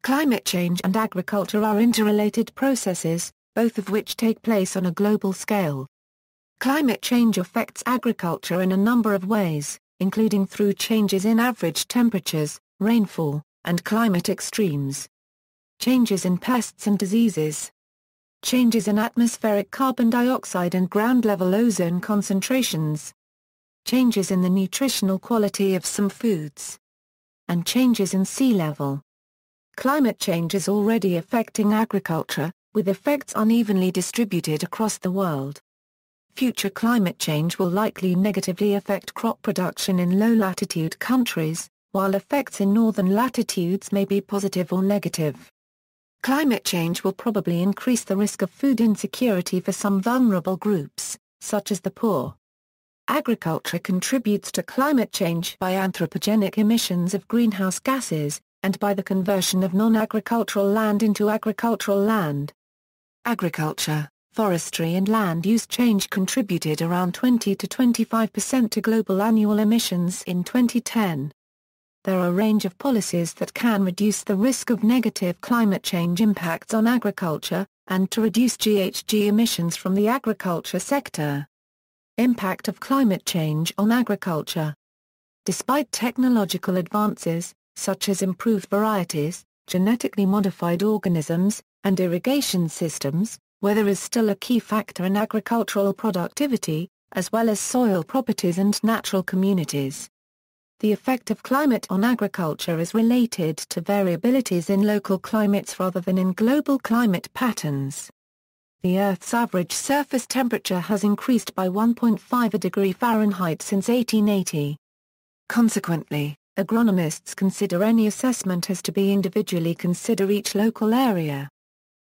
Climate change and agriculture are interrelated processes, both of which take place on a global scale. Climate change affects agriculture in a number of ways, including through changes in average temperatures, rainfall, and climate extremes. Changes in pests and diseases. Changes in atmospheric carbon dioxide and ground-level ozone concentrations. Changes in the nutritional quality of some foods. And changes in sea level. Climate change is already affecting agriculture, with effects unevenly distributed across the world. Future climate change will likely negatively affect crop production in low-latitude countries, while effects in northern latitudes may be positive or negative. Climate change will probably increase the risk of food insecurity for some vulnerable groups, such as the poor. Agriculture contributes to climate change by anthropogenic emissions of greenhouse gases, and by the conversion of non-agricultural land into agricultural land. Agriculture, forestry and land use change contributed around 20 to 25% to global annual emissions in 2010. There are a range of policies that can reduce the risk of negative climate change impacts on agriculture, and to reduce GHG emissions from the agriculture sector. Impact of climate change on agriculture. Despite technological advances, such as improved varieties, genetically modified organisms, and irrigation systems, weather is still a key factor in agricultural productivity, as well as soil properties and natural communities. The effect of climate on agriculture is related to variabilities in local climates rather than in global climate patterns. The Earth's average surface temperature has increased by 1.5 degree Fahrenheit since 1880. Consequently, agronomists consider any assessment has to be individually consider each local area.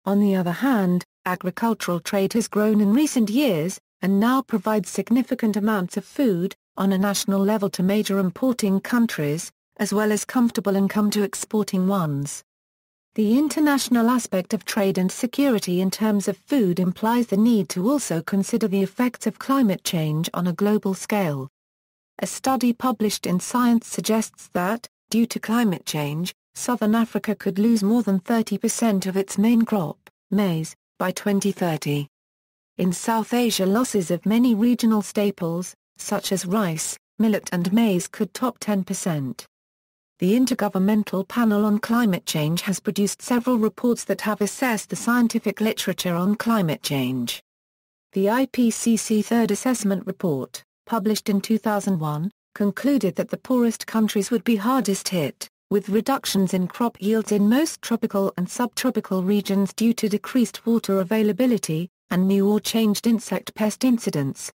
On the other hand, agricultural trade has grown in recent years, and now provides significant amounts of food, on a national level to major importing countries, as well as comfortable income to exporting ones. The international aspect of trade and security in terms of food implies the need to also consider the effects of climate change on a global scale. A study published in Science suggests that, due to climate change, southern Africa could lose more than 30% of its main crop, maize, by 2030. In South Asia, losses of many regional staples, such as rice, millet and maize, could top 10%. The Intergovernmental Panel on Climate Change has produced several reports that have assessed the scientific literature on climate change. The IPCC Third Assessment Report, published in 2001, concluded that the poorest countries would be hardest hit, with reductions in crop yields in most tropical and subtropical regions due to decreased water availability, and new or changed insect pest incidents.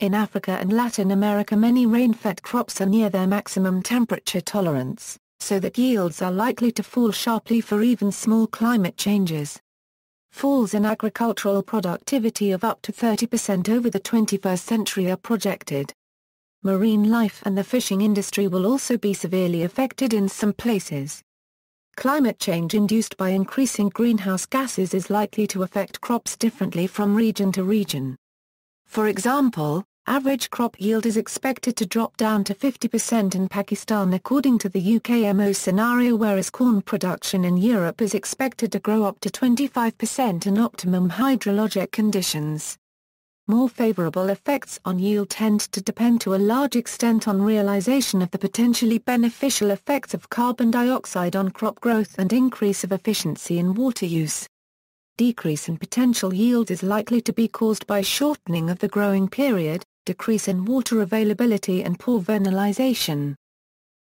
In Africa and Latin America, many rain-fed crops are near their maximum temperature tolerance, so that yields are likely to fall sharply for even small climate changes. Falls in agricultural productivity of up to 30% over the 21st century are projected. Marine life and the fishing industry will also be severely affected in some places. Climate change induced by increasing greenhouse gases is likely to affect crops differently from region to region. For example, average crop yield is expected to drop down to 50% in Pakistan according to the UKMO scenario, whereas corn production in Europe is expected to grow up to 25% in optimum hydrologic conditions. More favorable effects on yield tend to depend to a large extent on realization of the potentially beneficial effects of carbon dioxide on crop growth and increase of efficiency in water use. Decrease in potential yield is likely to be caused by shortening of the growing period, decrease in water availability and poor vernalization.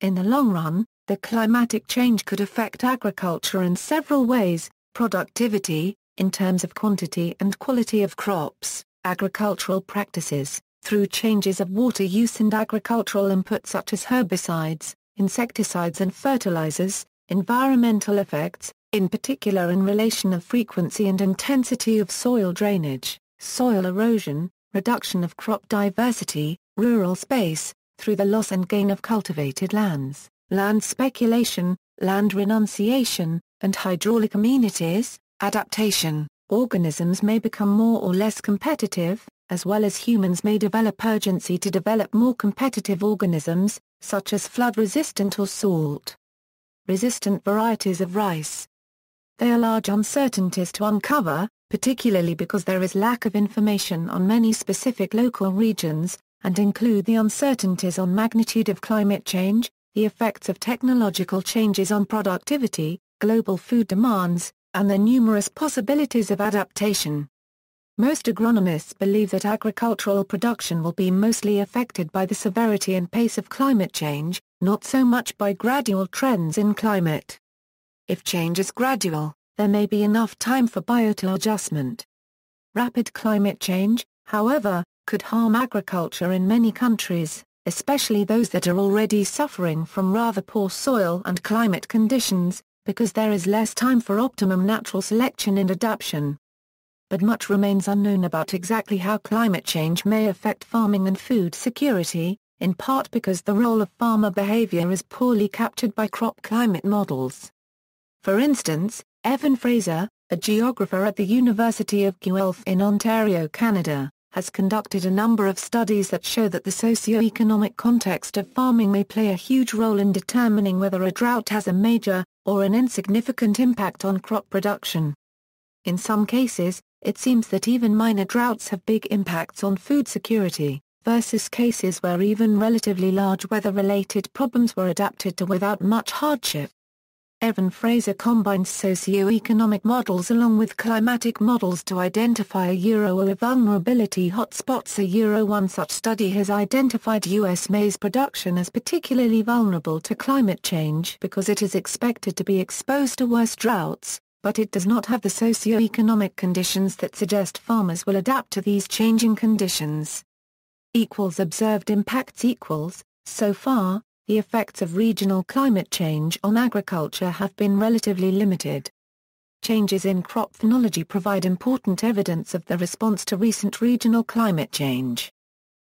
In the long run, the climatic change could affect agriculture in several ways: productivity, in terms of quantity and quality of crops, agricultural practices, through changes of water use and agricultural input such as herbicides, insecticides and fertilizers, environmental effects, in particular in relation of frequency and intensity of soil drainage, soil erosion, reduction of crop diversity, rural space, through the loss and gain of cultivated lands, land speculation, land renunciation, and hydraulic amenities, adaptation. Organisms may become more or less competitive, as well as humans may develop urgency to develop more competitive organisms, such as flood-resistant or salt. resistant varieties of rice. They are large uncertainties to uncover, particularly because there is lack of information on many specific local regions, and include the uncertainties on magnitude of climate change, the effects of technological changes on productivity, global food demands, and the numerous possibilities of adaptation. Most agronomists believe that agricultural production will be mostly affected by the severity and pace of climate change, not so much by gradual trends in climate. If change is gradual, there may be enough time for bioadjustment. Rapid climate change, however, could harm agriculture in many countries, especially those that are already suffering from rather poor soil and climate conditions, because there is less time for optimum natural selection and adaptation. But much remains unknown about exactly how climate change may affect farming and food security, in part because the role of farmer behavior is poorly captured by crop climate models. For instance, Evan Fraser, a geographer at the University of Guelph in Ontario, Canada, has conducted a number of studies that show that the socio-economic context of farming may play a huge role in determining whether a drought has a major, or an insignificant impact on crop production. In some cases, it seems that even minor droughts have big impacts on food security, versus cases where even relatively large weather-related problems were adapted to without much hardship. Evan Fraser combines socio-economic models along with climatic models to identify a vulnerability hotspots. One such study has identified U.S. maize production as particularly vulnerable to climate change because it is expected to be exposed to worse droughts, but it does not have the socio-economic conditions that suggest farmers will adapt to these changing conditions. Observed impacts. So far, the effects of regional climate change on agriculture have been relatively limited. Changes in crop phenology provide important evidence of the response to recent regional climate change.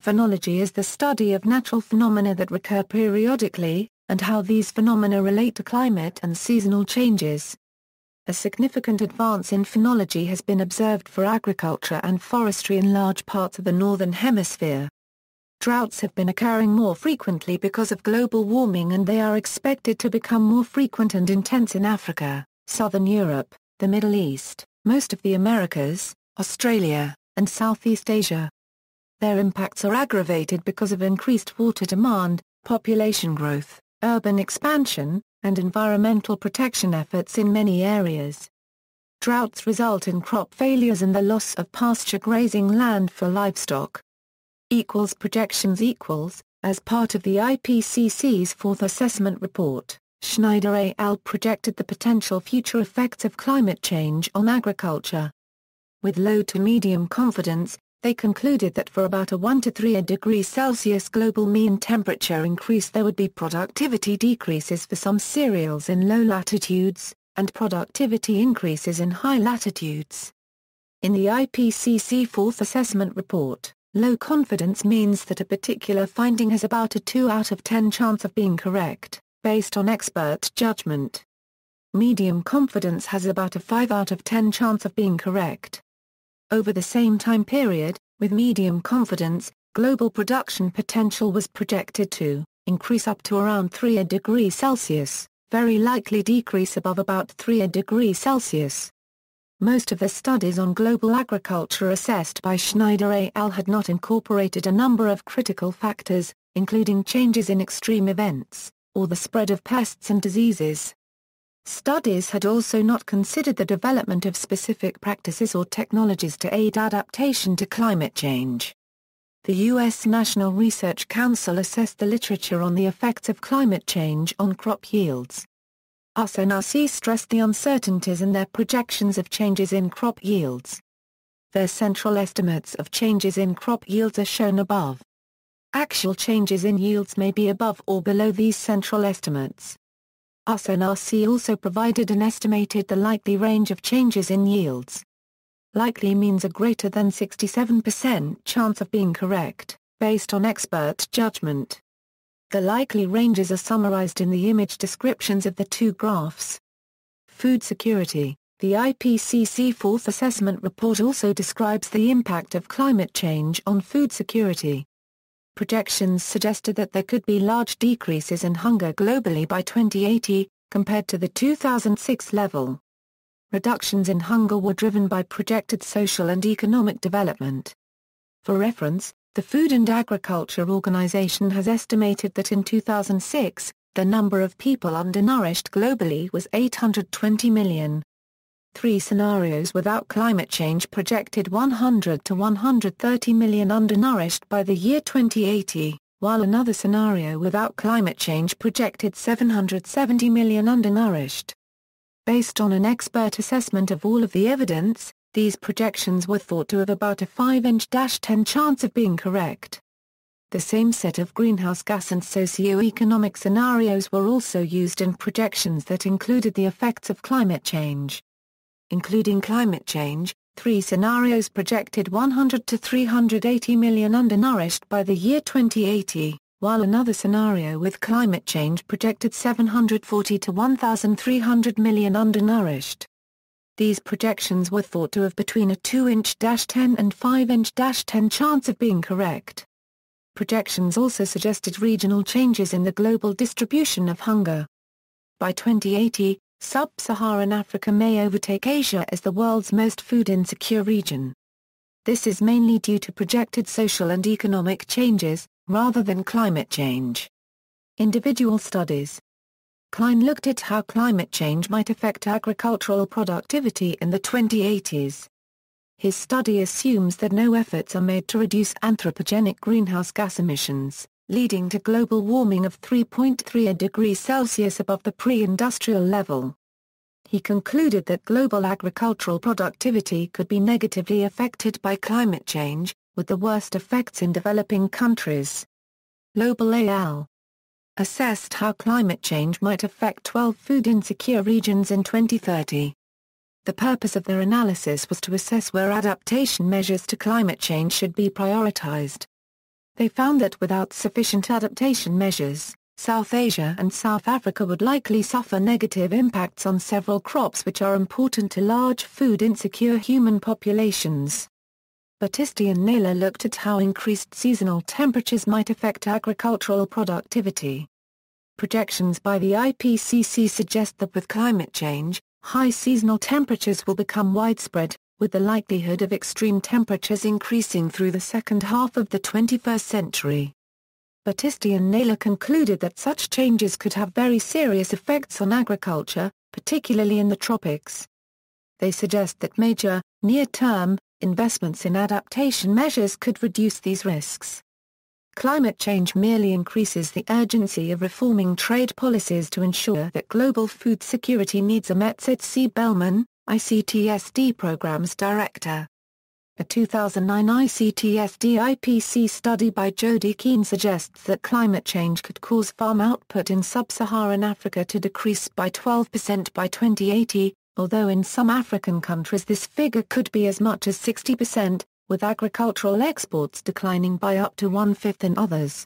Phenology is the study of natural phenomena that recur periodically, and how these phenomena relate to climate and seasonal changes. A significant advance in phenology has been observed for agriculture and forestry in large parts of the Northern Hemisphere. Droughts have been occurring more frequently because of global warming, and they are expected to become more frequent and intense in Africa, Southern Europe, the Middle East, most of the Americas, Australia, and Southeast Asia. Their impacts are aggravated because of increased water demand, population growth, urban expansion, and environmental protection efforts in many areas. Droughts result in crop failures and the loss of pasture grazing land for livestock. Projections. As part of the IPCC's fourth assessment report, Schneider et al. Projected the potential future effects of climate change on agriculture. With low to medium confidence, they concluded that for about a 1 to 3 degrees Celsius global mean temperature increase there would be productivity decreases for some cereals in low latitudes, and productivity increases in high latitudes. In the IPCC fourth assessment report, low confidence means that a particular finding has about a 2 out of 10 chance of being correct, based on expert judgment. Medium confidence has about a 5 out of 10 chance of being correct. Over the same time period, with medium confidence, global production potential was projected to increase up to around 3 degrees Celsius, very likely decrease above about 3 degrees Celsius. Most of the studies on global agriculture assessed by Schneider et al. Had not incorporated a number of critical factors, including changes in extreme events, or the spread of pests and diseases. Studies had also not considered the development of specific practices or technologies to aid adaptation to climate change. The U.S. National Research Council assessed the literature on the effects of climate change on crop yields. USNRC stressed the uncertainties in their projections of changes in crop yields. Their central estimates of changes in crop yields are shown above. Actual changes in yields may be above or below these central estimates. USNRC also provided and estimated the likely range of changes in yields. Likely means a greater than 67% chance of being correct, based on expert judgment. The likely ranges are summarized in the image descriptions of the two graphs. Food security. The IPCC fourth assessment report also describes the impact of climate change on food security. Projections suggested that there could be large decreases in hunger globally by 2080, compared to the 2006 level. Reductions in hunger were driven by projected social and economic development. For reference, the Food and Agriculture Organization has estimated that in 2006, the number of people undernourished globally was 820 million. 3 scenarios without climate change projected 100 to 130 million undernourished by the year 2080, while another scenario without climate change projected 770 million undernourished. Based on an expert assessment of all of the evidence, these projections were thought to have about a 5-10 chance of being correct. The same set of greenhouse gas and socio-economic scenarios were also used in projections that included the effects of climate change. Including climate change, 3 scenarios projected 100 to 380 million undernourished by the year 2080, while another scenario with climate change projected 740 to 1,300 million undernourished. These projections were thought to have between a 2-10 and 5-10 chance of being correct. Projections also suggested regional changes in the global distribution of hunger. By 2080, Sub-Saharan Africa may overtake Asia as the world's most food-insecure region. This is mainly due to projected social and economic changes, rather than climate change. Individual studies. Klein looked at how climate change might affect agricultural productivity in the 2080s. His study assumes that no efforts are made to reduce anthropogenic greenhouse gas emissions, leading to global warming of 3.3 degrees Celsius above the pre-industrial level. He concluded that global agricultural productivity could be negatively affected by climate change, with the worst effects in developing countries. Lobel et al. Assessed how climate change might affect 12 food-insecure regions in 2030. The purpose of their analysis was to assess where adaptation measures to climate change should be prioritized. They found that without sufficient adaptation measures, South Asia and South Africa would likely suffer negative impacts on several crops which are important to large food-insecure human populations. Battisti and Naylor looked at how increased seasonal temperatures might affect agricultural productivity. Projections by the IPCC suggest that with climate change, high seasonal temperatures will become widespread, with the likelihood of extreme temperatures increasing through the second half of the 21st century. Battisti and Naylor concluded that such changes could have very serious effects on agriculture, particularly in the tropics. They suggest that major, near-term, investments in adaptation measures could reduce these risks. Climate change merely increases the urgency of reforming trade policies to ensure that global food security needs are met, said C. Bellman, ICTSD Programs Director. A 2009 ICTSD-IPC study by Jody Keene suggests that climate change could cause farm output in sub-Saharan Africa to decrease by 12% by 2080, although in some African countries this figure could be as much as 60%, with agricultural exports declining by up to 1/5 in others.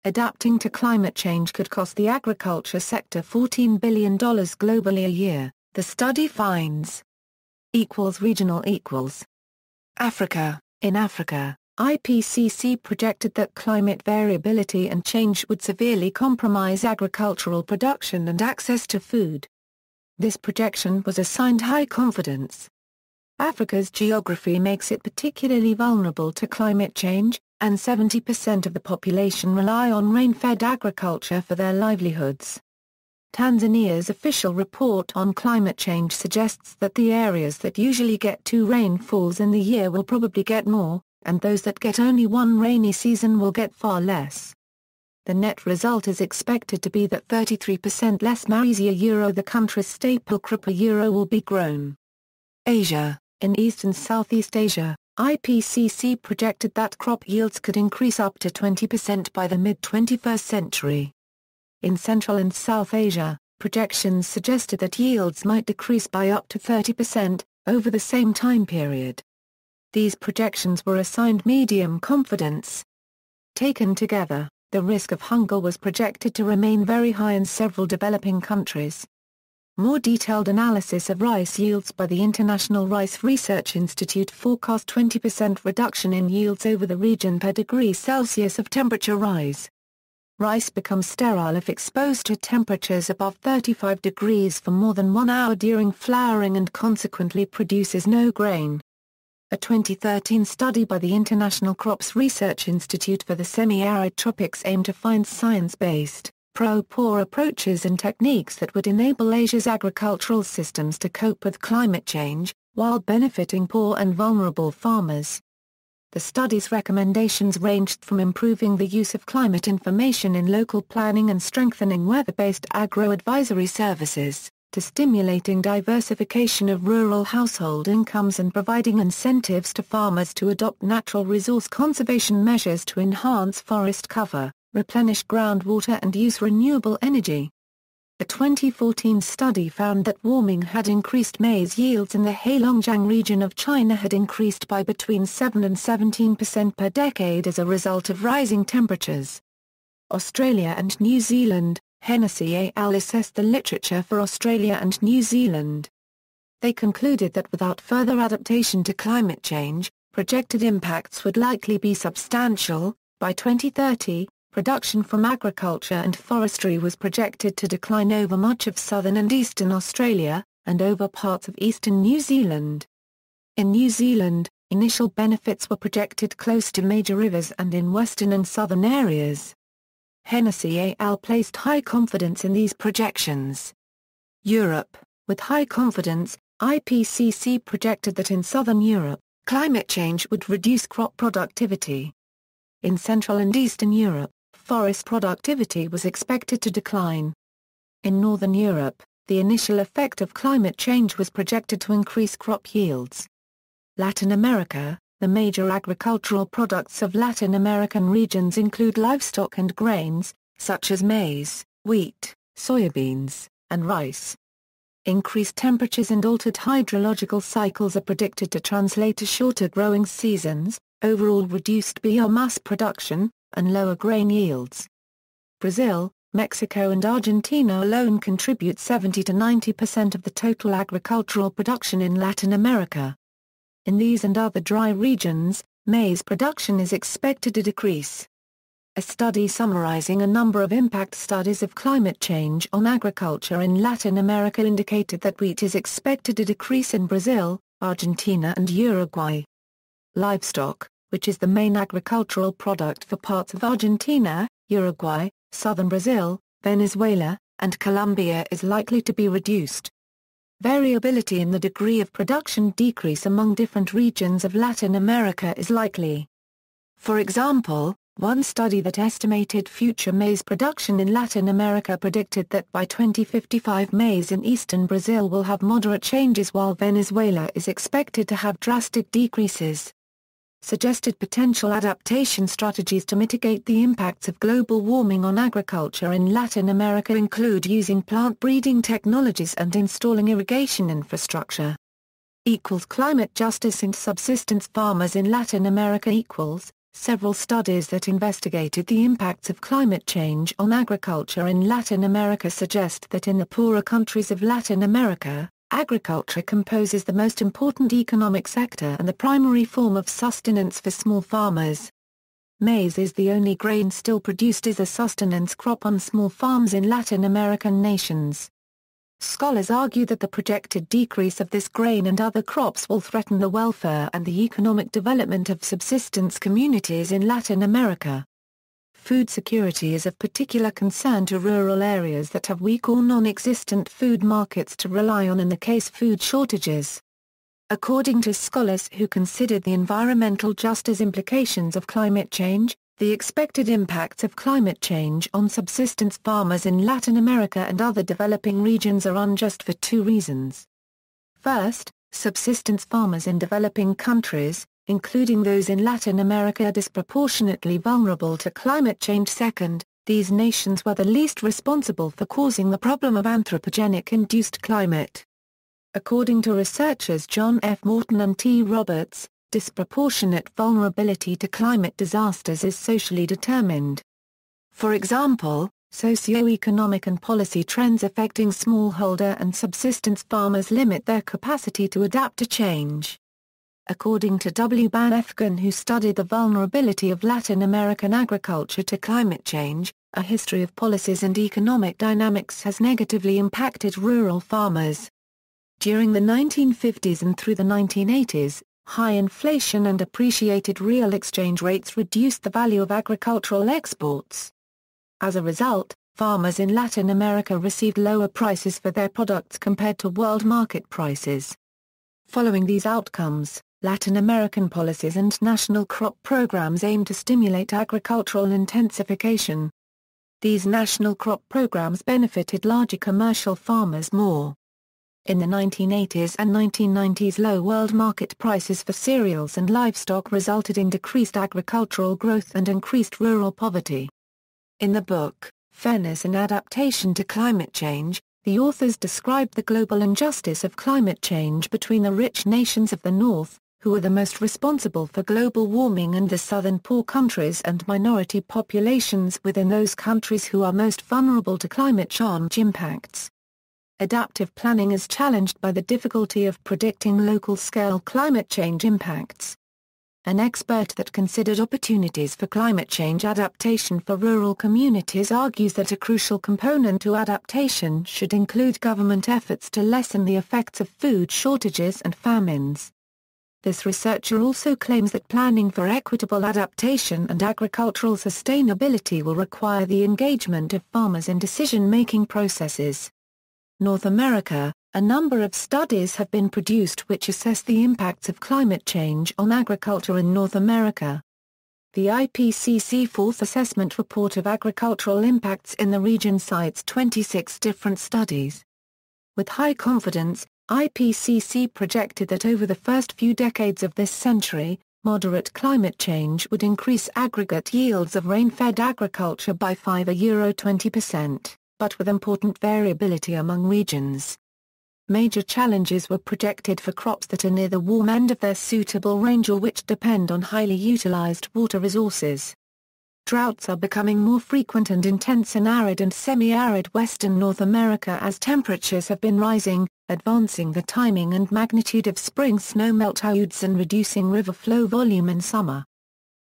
Adapting to climate change could cost the agriculture sector $14 billion globally a year, the study finds. Regional equals. Africa. In Africa, IPCC projected that climate variability and change would severely compromise agricultural production and access to food. This projection was assigned high confidence. Africa's geography makes it particularly vulnerable to climate change, and 70% of the population rely on rain-fed agriculture for their livelihoods. Tanzania's official report on climate change suggests that the areas that usually get 2 rainfalls in the year will probably get more, and those that get only 1 rainy season will get far less. The net result is expected to be that 33% less maize the country's staple crop will be grown. Asia. In East and Southeast Asia, IPCC projected that crop yields could increase up to 20% by the mid-21st century. In Central and South Asia, projections suggested that yields might decrease by up to 30%, over the same time period. These projections were assigned medium confidence. Taken together, the risk of hunger was projected to remain very high in several developing countries. More detailed analysis of rice yields by the International Rice Research Institute forecast 20% reduction in yields over the region per degree Celsius of temperature rise. Rice becomes sterile if exposed to temperatures above 35 degrees for more than 1 hour during flowering and consequently produces no grain. A 2013 study by the International Crops Research Institute for the Semi-Arid Tropics aimed to find science-based, pro-poor approaches and techniques that would enable Asia's agricultural systems to cope with climate change, while benefiting poor and vulnerable farmers. The study's recommendations ranged from improving the use of climate information in local planning and strengthening weather-based agro-advisory services, to stimulating diversification of rural household incomes and providing incentives to farmers to adopt natural resource conservation measures to enhance forest cover, replenish groundwater and use renewable energy. A 2014 study found that warming had increased maize yields in the Heilongjiang region of China had increased by between 7 and 17% per decade as a result of rising temperatures. Australia and New Zealand, Hennessy et al. Assessed the literature for Australia and New Zealand. They concluded that without further adaptation to climate change, projected impacts would likely be substantial. By 2030, production from agriculture and forestry was projected to decline over much of southern and eastern Australia, and over parts of eastern New Zealand. In New Zealand, initial benefits were projected close to major rivers and in western and southern areas. Hennessy et al. Placed high confidence in these projections. Europe, with high confidence, IPCC projected that in southern Europe, climate change would reduce crop productivity. In Central and Eastern Europe, forest productivity was expected to decline. In Northern Europe, the initial effect of climate change was projected to increase crop yields. Latin America, the major agricultural products of Latin American regions include livestock and grains, such as maize, wheat, soybeans, and rice. Increased temperatures and altered hydrological cycles are predicted to translate to shorter growing seasons, overall reduced biomass production, and lower grain yields. Brazil, Mexico and Argentina alone contribute 70 to 90% of the total agricultural production in Latin America. In these and other dry regions, maize production is expected to decrease. A study summarizing a number of impact studies of climate change on agriculture in Latin America indicated that wheat is expected to decrease in Brazil, Argentina and Uruguay. Livestock, which is the main agricultural product for parts of Argentina, Uruguay, southern Brazil, Venezuela, and Colombia, is likely to be reduced. Variability in the degree of production decrease among different regions of Latin America is likely. For example, one study that estimated future maize production in Latin America predicted that by 2055 maize in eastern Brazil will have moderate changes while Venezuela is expected to have drastic decreases. Suggested potential adaptation strategies to mitigate the impacts of global warming on agriculture in Latin America include using plant breeding technologies and installing irrigation infrastructure. Climate justice and subsistence farmers in Latin America equals. Several studies that investigated the impacts of climate change on agriculture in Latin America suggest that in the poorer countries of Latin America, agriculture composes the most important economic sector and the primary form of sustenance for small farmers. Maize is the only grain still produced as a sustenance crop on small farms in Latin American nations. Scholars argue that the projected decrease of this grain and other crops will threaten the welfare and the economic development of subsistence communities in Latin America. Food security is of particular concern to rural areas that have weak or non-existent food markets to rely on in the case food shortages. According to scholars who considered the environmental justice implications of climate change, the expected impacts of climate change on subsistence farmers in Latin America and other developing regions are unjust for two reasons. First, subsistence farmers in developing countries, including those in Latin America, are disproportionately vulnerable to climate change. Second, these nations were the least responsible for causing the problem of anthropogenic-induced climate. According to researchers John F. Morton and T. Roberts, disproportionate vulnerability to climate disasters is socially determined. For example, socio-economic and policy trends affecting smallholder and subsistence farmers limit their capacity to adapt to change. according to W. Banefkin, who studied the vulnerability of Latin American agriculture to climate change. A history of policies and economic dynamics has negatively impacted rural farmers. During the 1950s and through the 1980s, high inflation and appreciated real exchange rates reduced the value of agricultural exports. As a result, farmers in Latin America received lower prices for their products compared to world market prices. Following these outcomes, Latin American policies and national crop programs aim to stimulate agricultural intensification. These national crop programs benefited larger commercial farmers more. In the 1980s and 1990s, low world market prices for cereals and livestock resulted in decreased agricultural growth and increased rural poverty. In the book, Fairness and Adaptation to Climate Change, the authors described the global injustice of climate change between the rich nations of the North, who are the most responsible for global warming, and the southern poor countries and minority populations within those countries who are most vulnerable to climate change impacts. Adaptive planning is challenged by the difficulty of predicting local-scale climate change impacts. An expert that considered opportunities for climate change adaptation for rural communities argues that a crucial component to adaptation should include government efforts to lessen the effects of food shortages and famines. This researcher also claims that planning for equitable adaptation and agricultural sustainability will require the engagement of farmers in decision-making processes. North America, a number of studies have been produced which assess the impacts of climate change on agriculture in North America. The IPCC Fourth Assessment Report of Agricultural Impacts in the region cites 26 different studies. With high confidence, IPCC projected that over the first few decades of this century, moderate climate change would increase aggregate yields of rain-fed agriculture by 5–20%, but with important variability among regions. Major challenges were projected for crops that are near the warm end of their suitable range or which depend on highly utilized water resources. Droughts are becoming more frequent and intense in arid and semi-arid western North America as temperatures have been rising, advancing the timing and magnitude of spring snowmelt latitudes and reducing river flow volume in summer.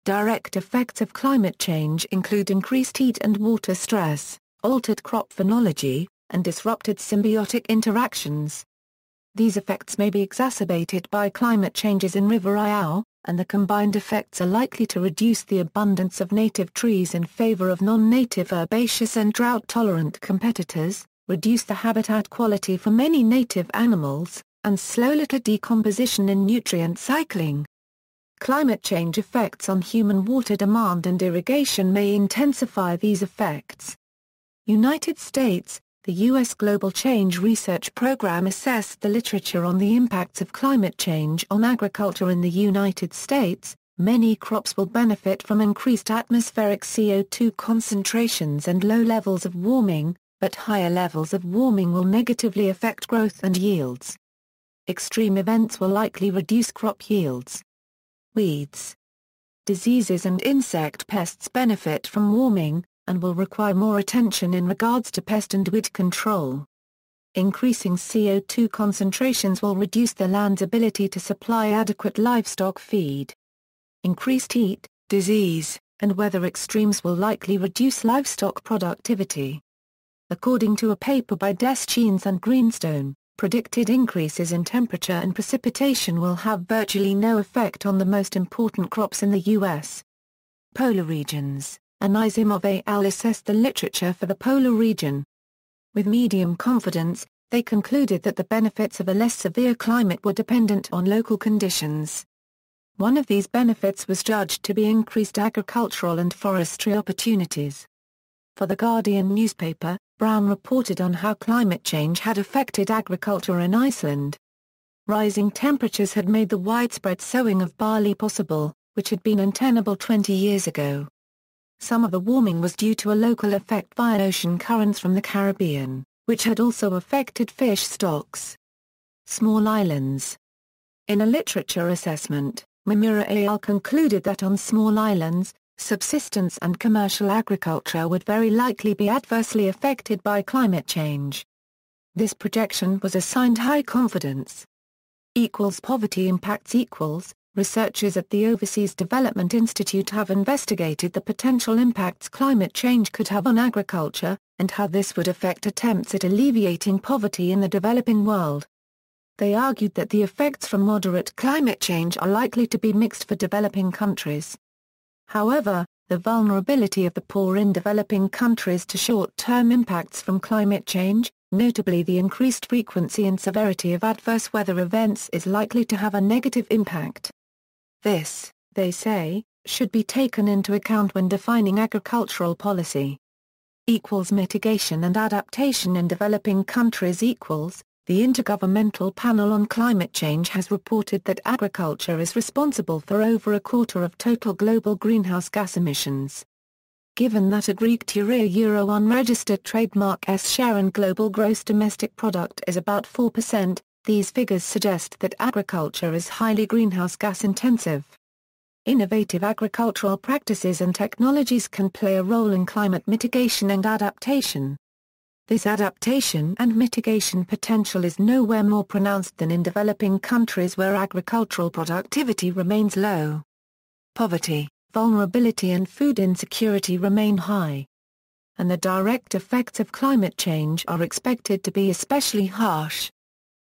Direct effects of climate change include increased heat and water stress, altered crop phenology, and disrupted symbiotic interactions. These effects may be exacerbated by climate changes in River Iao, and the combined effects are likely to reduce the abundance of native trees in favor of non-native herbaceous and drought-tolerant competitors, reduce the habitat quality for many native animals, and slow litter decomposition in nutrient cycling. Climate change effects on human water demand and irrigation may intensify these effects. United States, the U.S. Global Change Research Program assessed the literature on the impacts of climate change on agriculture in the United States. Many crops will benefit from increased atmospheric CO2 concentrations and low levels of warming, but higher levels of warming will negatively affect growth and yields. Extreme events will likely reduce crop yields. Weeds, diseases and insect pests benefit from warming, and will require more attention in regards to pest and weed control. Increasing CO2 concentrations will reduce the land's ability to supply adequate livestock feed. Increased heat, disease, and weather extremes will likely reduce livestock productivity. According to a paper by Deschenes and Greenstone, predicted increases in temperature and precipitation will have virtually no effect on the most important crops in the U.S. Polar regions. Anisimov et al. Assessed the literature for the polar region. With medium confidence, they concluded that the benefits of a less severe climate were dependent on local conditions. One of these benefits was judged to be increased agricultural and forestry opportunities. For the Guardian newspaper, Brown reported on how climate change had affected agriculture in Iceland. Rising temperatures had made the widespread sowing of barley possible, which had been untenable 20 years ago. Some of the warming was due to a local effect via ocean currents from the Caribbean, which had also affected fish stocks. Small islands. In a literature assessment, Mamura et al. Concluded that on small islands, subsistence and commercial agriculture would very likely be adversely affected by climate change. This projection was assigned high confidence. Poverty impacts equals. Researchers at the Overseas Development Institute have investigated the potential impacts climate change could have on agriculture, and how this would affect attempts at alleviating poverty in the developing world. They argued that the effects from moderate climate change are likely to be mixed for developing countries. However, the vulnerability of the poor in developing countries to short-term impacts from climate change, notably the increased frequency and severity of adverse weather events, is likely to have a negative impact. This, they say, should be taken into account when defining agricultural policy. Mitigation and adaptation in developing countries. The Intergovernmental Panel on Climate Change has reported that agriculture is responsible for over a quarter of total global greenhouse gas emissions. Given that agriculture unregistered trademark S share in global gross domestic product is about 4%, these figures suggest that agriculture is highly greenhouse gas intensive. Innovative agricultural practices and technologies can play a role in climate mitigation and adaptation. This adaptation and mitigation potential is nowhere more pronounced than in developing countries where agricultural productivity remains low. Poverty, vulnerability and food insecurity remain high. And the direct effects of climate change are expected to be especially harsh.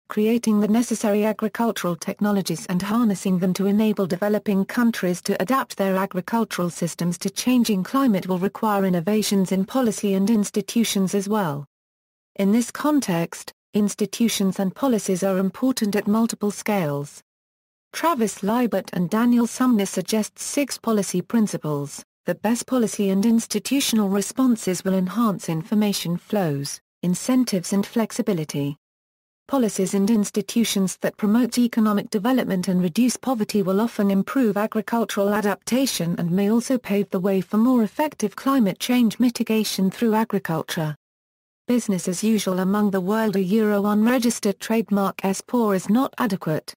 Creating the necessary agricultural technologies and harnessing them to enable developing countries to adapt their agricultural systems to changing climate will require innovations in policy and institutions as well. In this context, institutions and policies are important at multiple scales. Travis Libert and Daniel Sumner suggest 6 policy principles. The best policy and institutional responses will enhance information flows, incentives and flexibility. Policies and institutions that promote economic development and reduce poverty will often improve agricultural adaptation and may also pave the way for more effective climate change mitigation through agriculture. Business as usual among the world. Unregistered trademark S-POR is not adequate.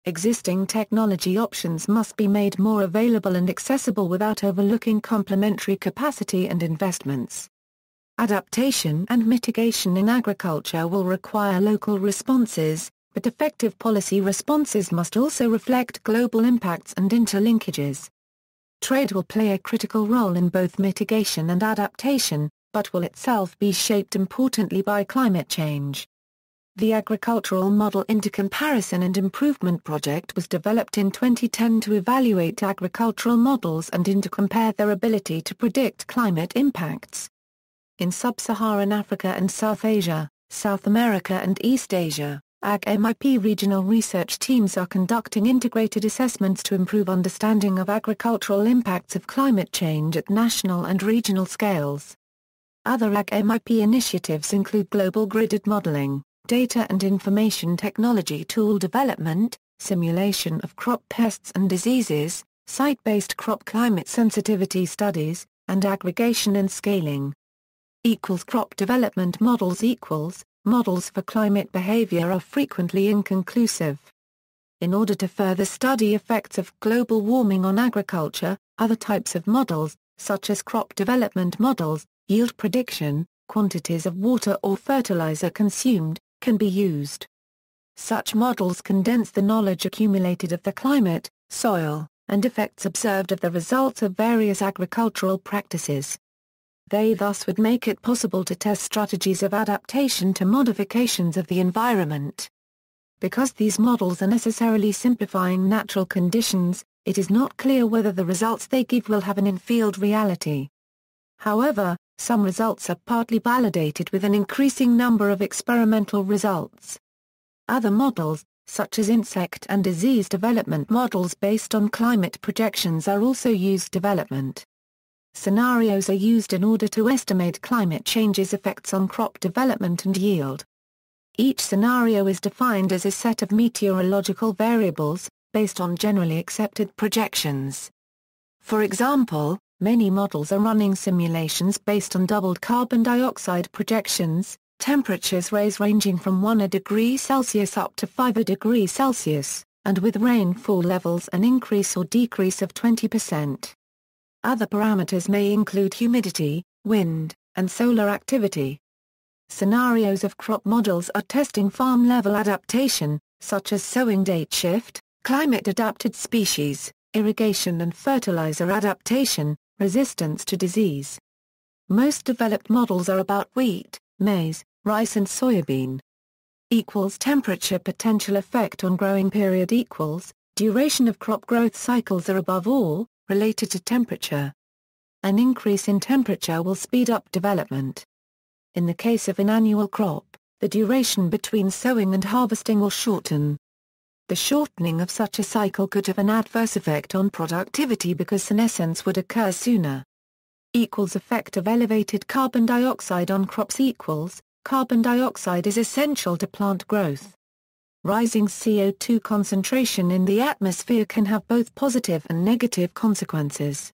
Existing technology options must be made more available and accessible without overlooking complementary capacity and investments. Adaptation and mitigation in agriculture will require local responses, but effective policy responses must also reflect global impacts and interlinkages. Trade will play a critical role in both mitigation and adaptation, but will itself be shaped importantly by climate change. The Agricultural Model Intercomparison and Improvement Project was developed in 2010 to evaluate agricultural models and intercompare their ability to predict climate impacts. In Sub-Saharan Africa and South Asia, South America and East Asia, AG-MIP regional research teams are conducting integrated assessments to improve understanding of agricultural impacts of climate change at national and regional scales. Other AG-MIP initiatives include global gridded modeling, data and information technology tool development, simulation of crop pests and diseases, site-based crop climate sensitivity studies, and aggregation and scaling. Crop development models. Models for climate behavior are frequently inconclusive. In order to further study effects of global warming on agriculture, other types of models, such as crop development models, yield prediction, quantities of water or fertilizer consumed, can be used. Such models condense the knowledge accumulated of the climate, soil, and effects observed of the results of various agricultural practices. They thus would make it possible to test strategies of adaptation to modifications of the environment. Because these models are necessarily simplifying natural conditions, it is not clear whether the results they give will have an in-field reality. However, some results are partly validated with an increasing number of experimental results. Other models, such as insect and disease development models based on climate projections, are also used. Development scenarios are used in order to estimate climate change's effects on crop development and yield. Each scenario is defined as a set of meteorological variables, based on generally accepted projections. For example, many models are running simulations based on doubled carbon dioxide projections, temperatures ranging from 1 degree Celsius up to 5 degrees Celsius, and with rainfall levels an increase or decrease of 20%. Other parameters may include humidity, wind, and solar activity. Scenarios of crop models are testing farm-level adaptation, such as sowing date shift, climate-adapted species, irrigation and fertilizer adaptation, resistance to disease. Most developed models are about wheat, maize, rice and soybean. Equals temperature potential effect on growing period equals, duration of crop growth cycles are above all, related to temperature. An increase in temperature will speed up development. In the case of an annual crop, the duration between sowing and harvesting will shorten. The shortening of such a cycle could have an adverse effect on productivity because senescence would occur sooner. Equals effect of elevated carbon dioxide on crops equals, carbon dioxide is essential to plant growth. Rising CO2 concentration in the atmosphere can have both positive and negative consequences.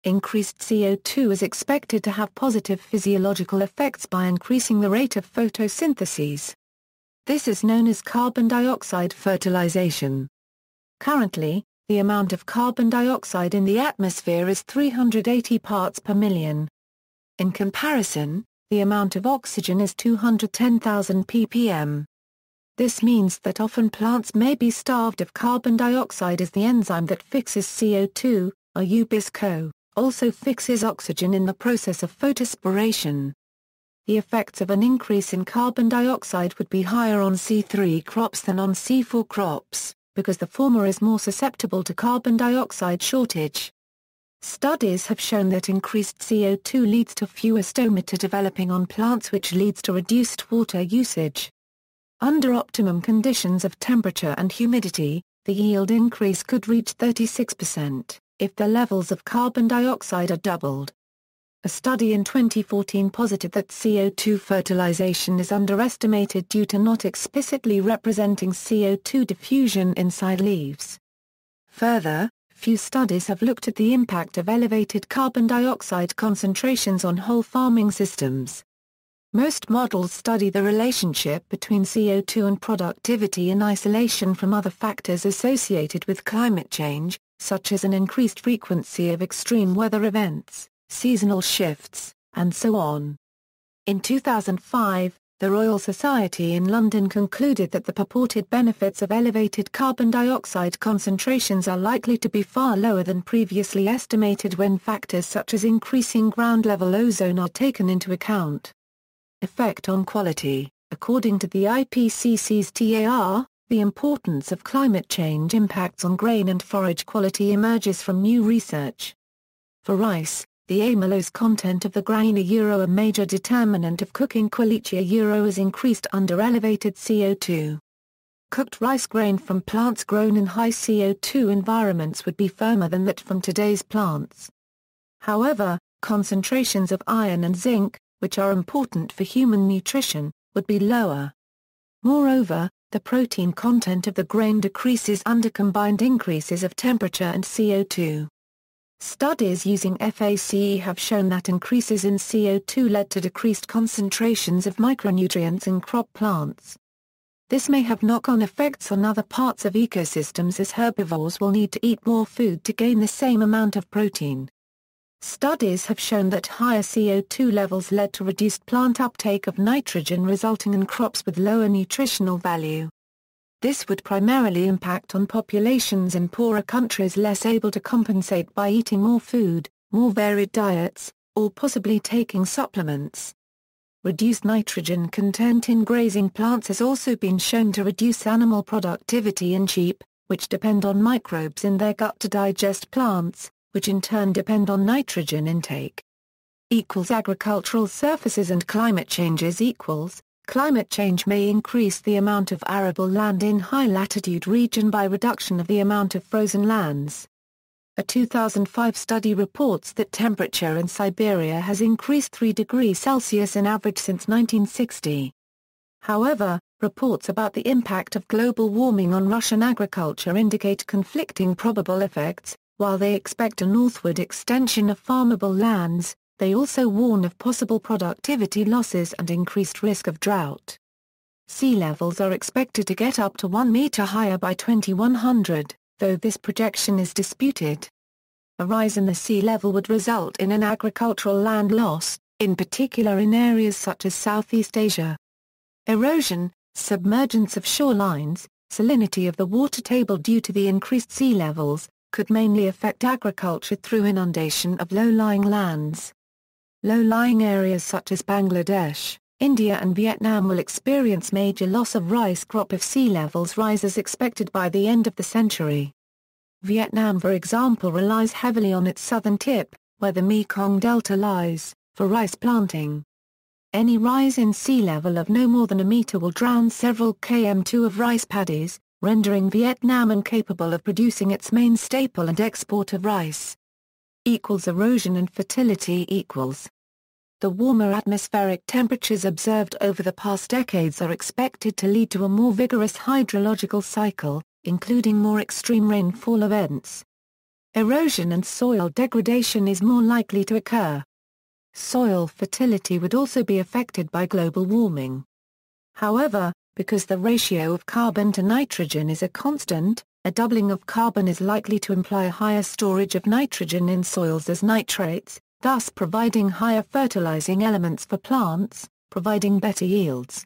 Increased CO2 is expected to have positive physiological effects by increasing the rate of photosynthesis. This is known as carbon dioxide fertilization. Currently, the amount of carbon dioxide in the atmosphere is 380 parts per million. In comparison, the amount of oxygen is 210,000 ppm. This means that often plants may be starved of carbon dioxide as the enzyme that fixes CO2, or UBISCO, also fixes oxygen in the process of photospiration. The effects of an increase in carbon dioxide would be higher on C3 crops than on C4 crops, because the former is more susceptible to carbon dioxide shortage. Studies have shown that increased CO2 leads to fewer stomata developing on plants, which leads to reduced water usage. Under optimum conditions of temperature and humidity, the yield increase could reach 36%, if the levels of carbon dioxide are doubled. A study in 2014 posited that CO2 fertilization is underestimated due to not explicitly representing CO2 diffusion inside leaves. Further, few studies have looked at the impact of elevated carbon dioxide concentrations on whole farming systems. Most models study the relationship between CO2 and productivity in isolation from other factors associated with climate change, such as an increased frequency of extreme weather events, seasonal shifts, and so on. In 2005, the Royal Society in London concluded that the purported benefits of elevated carbon dioxide concentrations are likely to be far lower than previously estimated when factors such as increasing ground-level ozone are taken into account. Effect on quality. According to the IPCC's TAR, the importance of climate change impacts on grain and forage quality emerges from new research. For rice, the amylose content of the grain a major determinant of cooking quality is increased under elevated CO2. Cooked rice grain from plants grown in high CO2 environments would be firmer than that from today's plants. However, concentrations of iron and zinc, which are important for human nutrition, would be lower. Moreover, the protein content of the grain decreases under combined increases of temperature and CO2. Studies using FACE have shown that increases in CO2 led to decreased concentrations of micronutrients in crop plants. This may have knock-on effects on other parts of ecosystems as herbivores will need to eat more food to gain the same amount of protein. Studies have shown that higher CO2 levels led to reduced plant uptake of nitrogen, resulting in crops with lower nutritional value. This would primarily impact on populations in poorer countries less able to compensate by eating more food, more varied diets, or possibly taking supplements. Reduced nitrogen content in grazing plants has also been shown to reduce animal productivity in sheep, which depend on microbes in their gut to digest plants, which in turn depend on nitrogen intake. Agricultural surfaces and climate changes equals, climate change may increase the amount of arable land in high-latitude region by reduction of the amount of frozen lands. A 2005 study reports that temperature in Siberia has increased 3 degrees Celsius in average since 1960. However, reports about the impact of global warming on Russian agriculture indicate conflicting probable effects. While they expect a northward extension of farmable lands, they also warn of possible productivity losses and increased risk of drought. Sea levels are expected to get up to 1 meter higher by 2100, though this projection is disputed. A rise in the sea level would result in an agricultural land loss, in particular in areas such as Southeast Asia. Erosion, submergence of shorelines, salinity of the water table due to the increased sea levels, could mainly affect agriculture through inundation of low-lying lands. Low-lying areas such as Bangladesh, India and Vietnam will experience major loss of rice crop if sea levels rise as expected by the end of the century. Vietnam, for example, relies heavily on its southern tip, where the Mekong Delta lies, for rice planting. Any rise in sea level of no more than a meter will drown several km2 of rice paddies, rendering Vietnam incapable of producing its main staple and export of rice. Erosion and fertility . The warmer atmospheric temperatures observed over the past decades are expected to lead to a more vigorous hydrological cycle, including more extreme rainfall events. Erosion and soil degradation is more likely to occur. Soil fertility would also be affected by global warming. However, because the ratio of carbon to nitrogen is a constant, a doubling of carbon is likely to imply a higher storage of nitrogen in soils as nitrates, thus providing higher fertilizing elements for plants, providing better yields.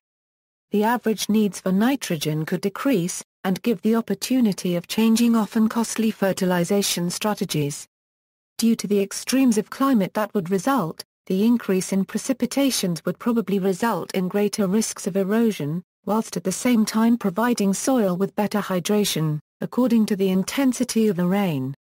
The average needs for nitrogen could decrease, and give the opportunity of changing often costly fertilization strategies. Due to the extremes of climate that would result, the increase in precipitations would probably result in greater risks of erosion, whilst at the same time providing soil with better hydration, according to the intensity of the rain.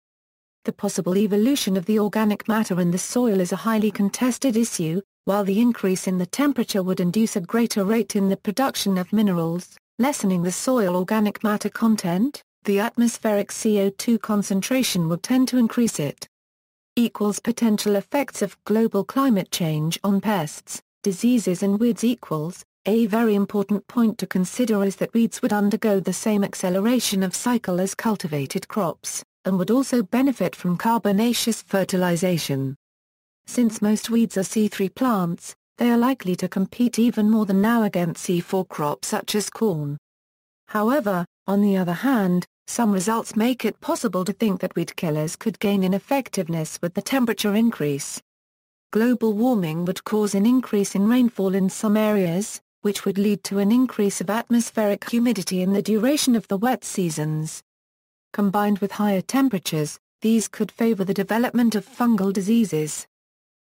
The possible evolution of the organic matter in the soil is a highly contested issue, while the increase in the temperature would induce a greater rate in the production of minerals, lessening the soil organic matter content, the atmospheric CO2 concentration would tend to increase it. Potential effects of global climate change on pests, diseases and weeds . A very important point to consider is that weeds would undergo the same acceleration of cycle as cultivated crops, and would also benefit from carbonaceous fertilization. Since most weeds are C3 plants, they are likely to compete even more than now against C4 crops such as corn. However, on the other hand, some results make it possible to think that weed killers could gain in effectiveness with the temperature increase. Global warming would cause an increase in rainfall in some areas, which would lead to an increase of atmospheric humidity in the duration of the wet seasons. Combined with higher temperatures, these could favor the development of fungal diseases.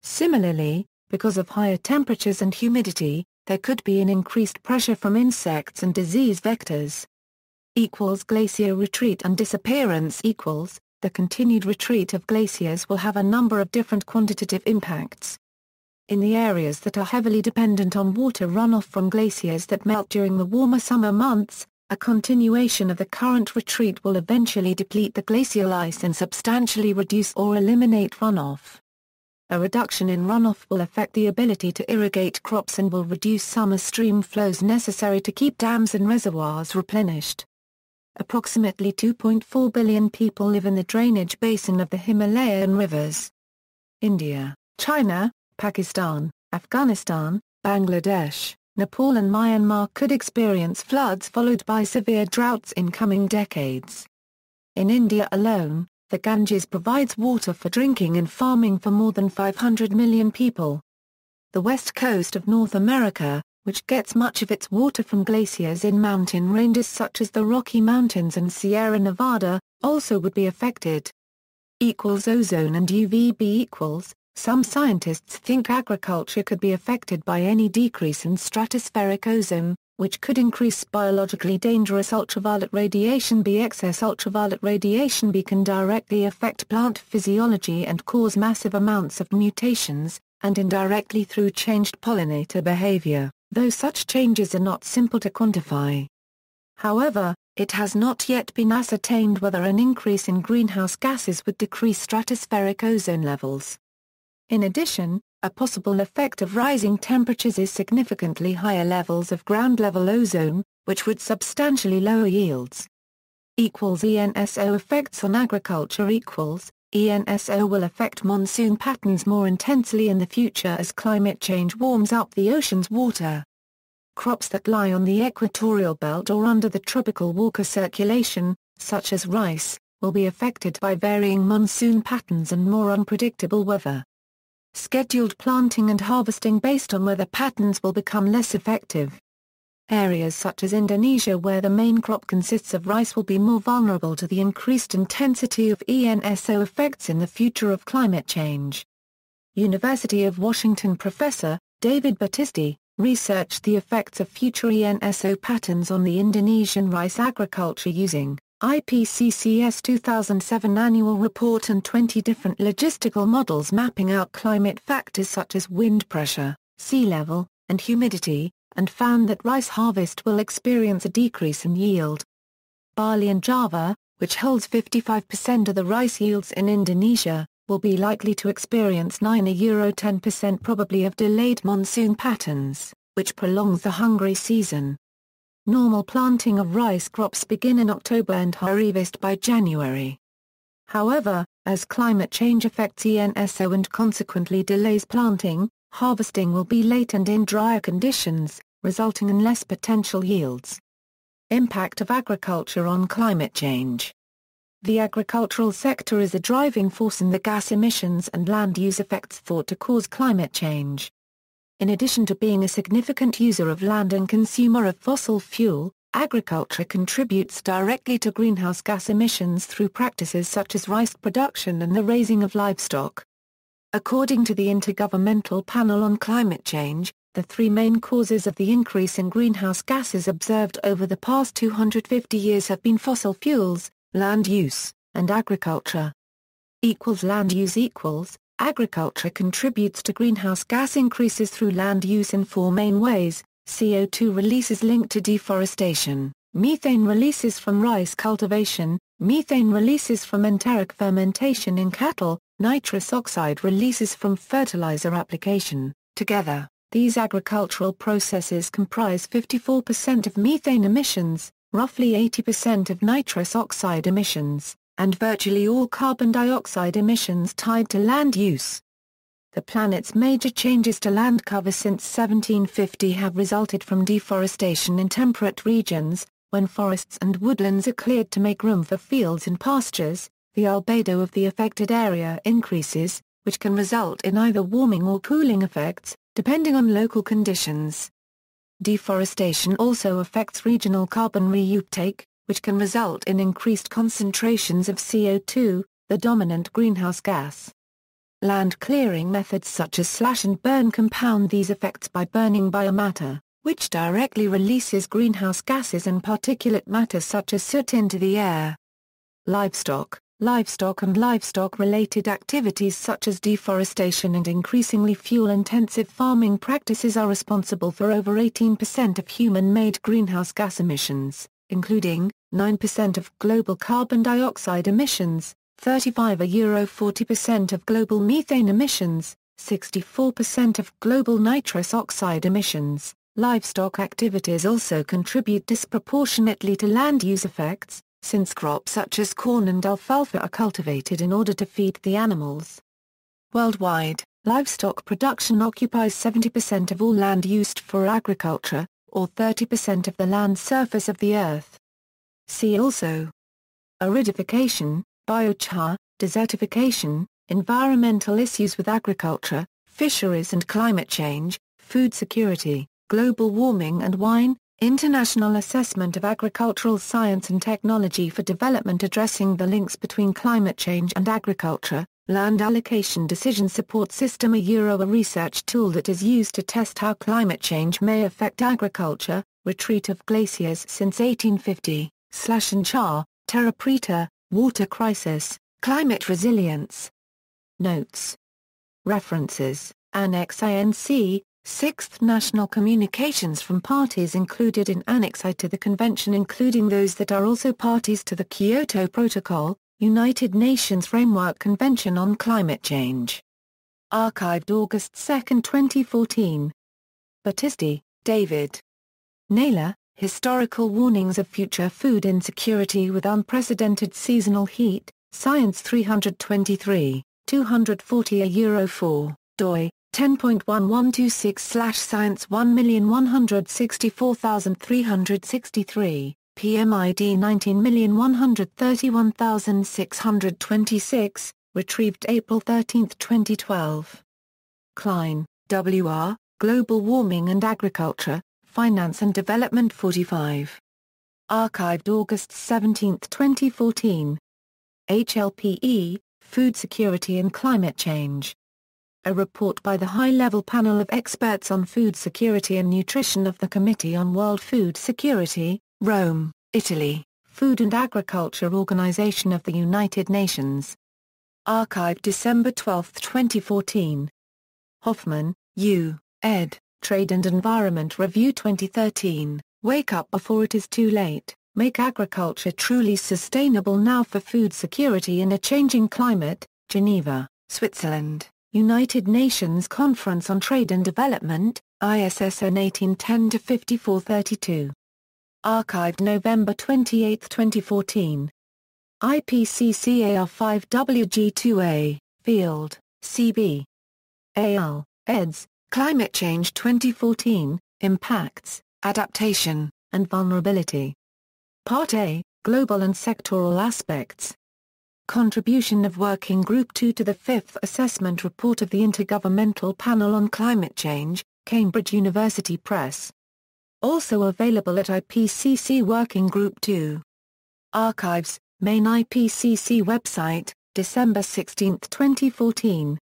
Similarly, because of higher temperatures and humidity, there could be an increased pressure from insects and disease vectors. Glacier retreat and disappearance . The continued retreat of glaciers will have a number of different quantitative impacts. In the areas that are heavily dependent on water runoff from glaciers that melt during the warmer summer months, a continuation of the current retreat will eventually deplete the glacial ice and substantially reduce or eliminate runoff. A reduction in runoff will affect the ability to irrigate crops and will reduce summer stream flows necessary to keep dams and reservoirs replenished. Approximately 2.4 billion people live in the drainage basin of the Himalayan rivers. India, China, Pakistan, Afghanistan, Bangladesh, Nepal and Myanmar could experience floods followed by severe droughts in coming decades. In India alone, the Ganges provides water for drinking and farming for more than 500 million people. The west coast of North America, which gets much of its water from glaciers in mountain ranges such as the Rocky Mountains and Sierra Nevada, also would be affected. Ozone and UVB . Some scientists think agriculture could be affected by any decrease in stratospheric ozone, which could increase biologically dangerous ultraviolet radiation B. Excess ultraviolet radiation B can directly affect plant physiology and cause massive amounts of mutations, and indirectly through changed pollinator behavior, though such changes are not simple to quantify. However, it has not yet been ascertained whether an increase in greenhouse gases would decrease stratospheric ozone levels. In addition, a possible effect of rising temperatures is significantly higher levels of ground-level ozone, which would substantially lower yields. ENSO effects on agriculture . ENSO will affect monsoon patterns more intensely in the future as climate change warms up the ocean's water. Crops that lie on the equatorial belt or under the tropical Walker circulation, such as rice, will be affected by varying monsoon patterns and more unpredictable weather. Scheduled planting and harvesting based on weather patterns will become less effective. Areas such as Indonesia, where the main crop consists of rice, will be more vulnerable to the increased intensity of ENSO effects in the future of climate change. University of Washington professor, David Battisti, researched the effects of future ENSO patterns on the Indonesian rice agriculture using IPCC's 2007 annual report and 20 different logistical models mapping out climate factors such as wind pressure, sea level, and humidity, and found that rice harvest will experience a decrease in yield. Bali and Java, which holds 55% of the rice yields in Indonesia, will be likely to experience 9–10% probably of delayed monsoon patterns, which prolongs the hungry season. Normal planting of rice crops begin in October and harvest by January. However, as climate change affects ENSO and consequently delays planting, harvesting will be late and in drier conditions, resulting in less potential yields. Impact of agriculture on climate change. The agricultural sector is a driving force in the gas emissions and land use effects thought to cause climate change. In addition to being a significant user of land and consumer of fossil fuel, agriculture contributes directly to greenhouse gas emissions through practices such as rice production and the raising of livestock. According to the Intergovernmental Panel on Climate Change, the three main causes of the increase in greenhouse gases observed over the past 250 years have been fossil fuels, land use, and agriculture. Land use equals, agriculture contributes to greenhouse gas increases through land use in four main ways: CO2 releases linked to deforestation, methane releases from rice cultivation, methane releases from enteric fermentation in cattle, nitrous oxide releases from fertilizer application. Together, these agricultural processes comprise 54% of methane emissions, roughly 80% of nitrous oxide emissions, and virtually all carbon dioxide emissions tied to land use. The planet's major changes to land cover since 1750 have resulted from deforestation in temperate regions, when forests and woodlands are cleared to make room for fields and pastures. The albedo of the affected area increases, which can result in either warming or cooling effects, depending on local conditions. Deforestation also affects regional carbon reuptake, which can result in increased concentrations of CO2, the dominant greenhouse gas. Land clearing methods such as slash and burn compound these effects by burning biomatter, which directly releases greenhouse gases and particulate matter such as soot into the air. Livestock and livestock-related activities such as deforestation and increasingly fuel-intensive farming practices are responsible for over 18% of human-made greenhouse gas emissions, including 9% of global carbon dioxide emissions, 40% of global methane emissions, 64% of global nitrous oxide emissions. Livestock activities also contribute disproportionately to land use effects, since crops such as corn and alfalfa are cultivated in order to feed the animals. Worldwide, livestock production occupies 70% of all land used for agriculture, or 30% of the land surface of the Earth. See also: aridification, biochar, desertification, environmental issues with agriculture, fisheries and climate change, food security, global warming and wine, International Assessment of Agricultural Science and Technology for Development addressing the links between climate change and agriculture, Land Allocation Decision Support System, a research tool that is used to test how climate change may affect agriculture, retreat of glaciers since 1850, slash and char, terra preta, water crisis, climate resilience. Notes. References, Annex INC, 6th National Communications from parties included in Annex I to the Convention, including those that are also parties to the Kyoto Protocol, United Nations Framework Convention on Climate Change. Archived August 2, 2014. Battisti, David. Naylor, Historical Warnings of Future Food Insecurity with Unprecedented Seasonal Heat, Science 323, 240 4, doi, 10.1126/Science 1164363, PMID 19131626, retrieved April 13, 2012. Klein, W.R., Global Warming and Agriculture, Finance and Development 45. Archived August 17, 2014. HLPE, Food Security and Climate Change. A report by the high-level panel of experts on food security and nutrition of the Committee on World Food Security, Rome, Italy, Food and Agriculture Organization of the United Nations. Archived December 12, 2014. Hoffman, U., ed., Trade and Environment Review 2013, Wake Up Before It Is Too Late, Make Agriculture Truly Sustainable Now for Food Security in a Changing Climate, Geneva, Switzerland, United Nations Conference on Trade and Development, ISSN 1810-5432. Archived November 28, 2014. IPCC-AR5WG2A, Field, CB. AL, eds., Climate Change 2014, Impacts, Adaptation, and Vulnerability. Part A, Global and Sectoral Aspects. Contribution of Working Group 2 to the 5th Assessment Report of the Intergovernmental Panel on Climate Change, Cambridge University Press. Also available at IPCC Working Group 2. Archives, Main IPCC website, December 16, 2014.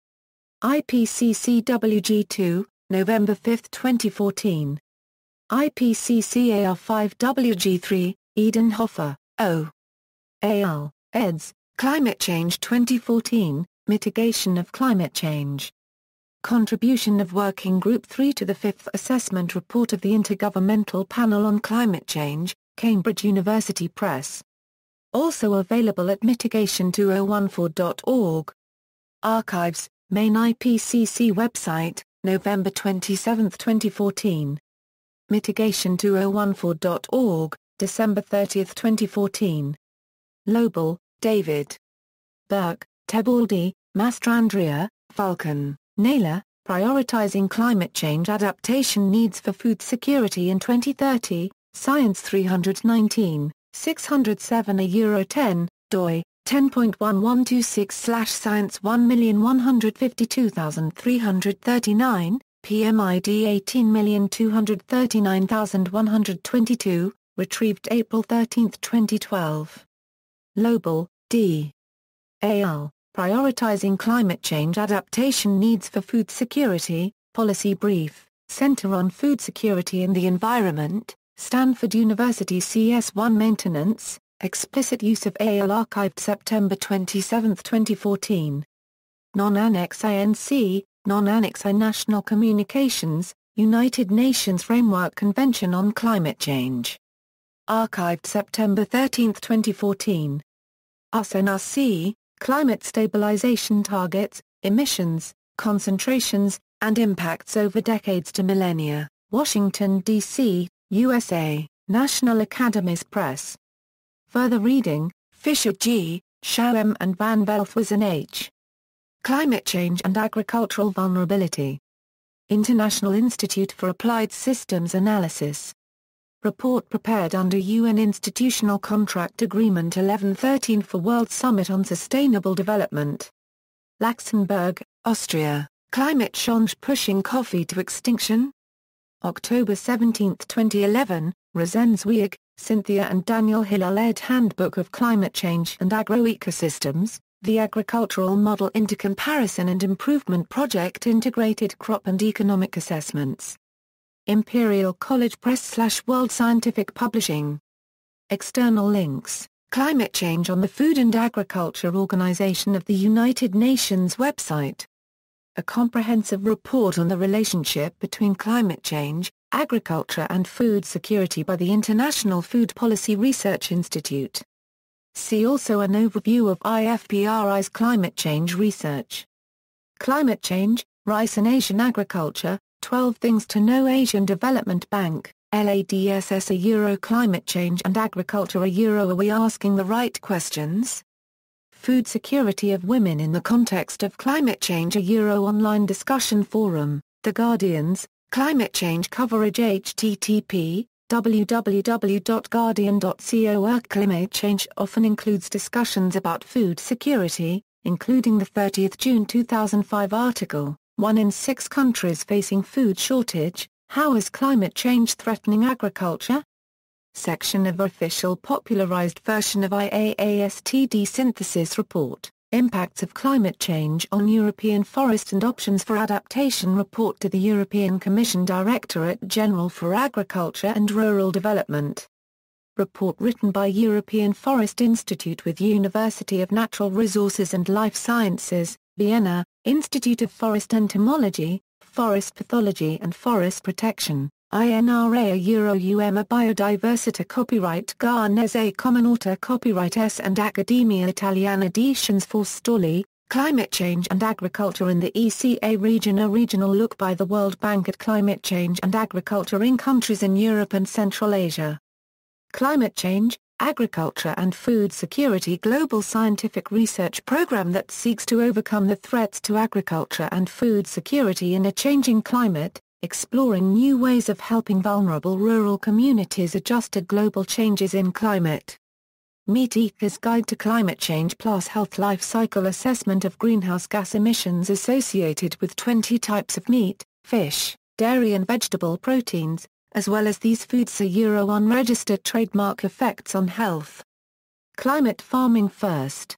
IPCC WG2, November 5, 2014. IPCC AR5WG3, Edenhofer, O. al., eds., Climate Change 2014, Mitigation of Climate Change. Contribution of Working Group 3 to the 5th Assessment Report of the Intergovernmental Panel on Climate Change, Cambridge University Press. Also available at mitigation2014.org. Archives, Main IPCC website, November 27, 2014. Mitigation2014.org, December 30, 2014. Lobel, David. Burke, Tebaldi, Mastrandrea, Falcon, Naylor, Prioritizing Climate Change Adaptation Needs for Food Security in 2030, Science 319, 607 €10, doi, 10.1126/Science 1,152,339, PMID 18,239,122, retrieved April 13, 2012. Lobel, D. al., Prioritizing Climate Change Adaptation Needs for Food Security, Policy Brief, Center on Food Security and the Environment, Stanford University CS1 Maintenance, Explicit Use of AL archived September 27, 2014. Non-Annex INC, Non-Annex I National Communications, United Nations Framework Convention on Climate Change. Archived September 13, 2014. USNRC, Climate Stabilization Targets, Emissions, Concentrations, and Impacts over Decades to Millennia, Washington, D.C., USA, National Academies Press. Further reading, Fisher G., Shao M. and Van Veldhuizen H. Climate Change and Agricultural Vulnerability. International Institute for Applied Systems Analysis. Report prepared under UN Institutional Contract Agreement 1113 for World Summit on Sustainable Development. Laxenburg, Austria, Climate Change Pushing Coffee to Extinction? October 17, 2011, Rosenzweig, Cynthia and Daniel Hillel-ed Handbook of Climate Change and Agroecosystems, The Agricultural Model into Comparison and Improvement Project Integrated Crop and Economic Assessments. Imperial College Press/World Scientific Publishing. External links, Climate Change on the Food and Agriculture Organization of the United Nations website. A comprehensive report on the relationship between climate change, agriculture and food security by the International Food Policy Research Institute. See also an overview of IFPRI's climate change research. Climate Change, Rice and Asian Agriculture, 12 Things to Know. Asian Development Bank, LADSS. Climate Change and Agriculture. Are we asking the right questions? Food Security of Women in the Context of Climate Change. Online Discussion Forum, The Guardians, Climate Change Coverage. http www.guardian.co. Climate change often includes discussions about food security, including the 30 June 2005 article, 1 in 6 countries facing food shortage, How is climate change threatening agriculture? Section of official popularized version of IAASTD synthesis report, Impacts of Climate Change on European Forest and Options for Adaptation report to the European Commission Directorate General for Agriculture and Rural Development. Report written by European Forest Institute with University of Natural Resources and Life Sciences, Vienna, Institute of Forest Entomology, Forest Pathology and Forest Protection, INRA Euro-UM Biodiversità Copyright Garnese Common Author Copyright S and Accademia Italiana Editions Forestali, Climate Change and Agriculture in the ECA region. A regional look by the World Bank at climate change and agriculture in countries in Europe and Central Asia. Climate Change, Agriculture and Food Security global scientific research program that seeks to overcome the threats to agriculture and food security in a changing climate, exploring new ways of helping vulnerable rural communities adjust to global changes in climate. Meat-Eater's Guide to Climate Change plus Health Life Cycle Assessment of Greenhouse Gas Emissions associated with 20 types of meat, fish, dairy and vegetable proteins, as well as these foods. Euro unregistered trademark effects on health. Climate farming first.